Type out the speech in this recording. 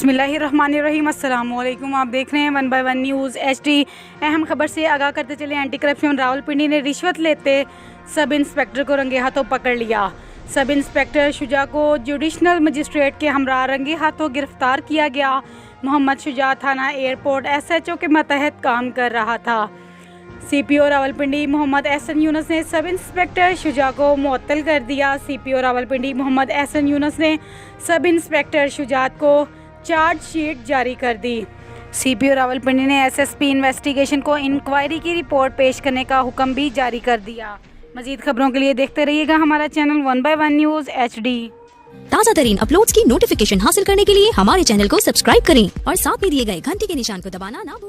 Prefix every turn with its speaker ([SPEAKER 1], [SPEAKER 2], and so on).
[SPEAKER 1] बिस्मिल्लाहिर्रहमानिर्रहीम। अस्सलाम वालेकुम। आप देख रहे हैं 1 बाय 1 न्यूज़ HD। अहम खबर से आगाह करते चले, एंटी करप्शन रावलपिंडी ने रिश्वत लेते सब इंस्पेक्टर को रंगे हाथों पकड़ लिया। सब इंस्पेक्टर शुजा को जुडिशनल मजिस्ट्रेट के हमरा रंगे हाथों गिरफ्तार किया गया। मोहम्मद शुजा थाना एयरपोर्ट SHO के मतहत काम कर रहा था। CPO रावलपिंडी मोहम्मद एहसन यूनुस ने सब इंस्पेक्टर शुजा को मुअत्तल कर दिया। CPO रावलपिंडी मोहम्मद एहसन यूनुस ने सब इंस्पेक्टर शुजात को चार्जशीट जारी कर दी। CPO रावलपिंडी ने SSP इन्वेस्टिगेशन को इंक्वायरी की रिपोर्ट पेश करने का हुक्म भी जारी कर दिया। मजीद खबरों के लिए देखते रहिएगा हमारा चैनल 1 बाय 1 न्यूज़ HD।
[SPEAKER 2] ताज़ा तरीन अपलोड्स की नोटिफिकेशन हासिल करने के लिए हमारे चैनल को सब्सक्राइब करें और साथ में दिए गए घंटी के निशान को दबाना ना भूलें।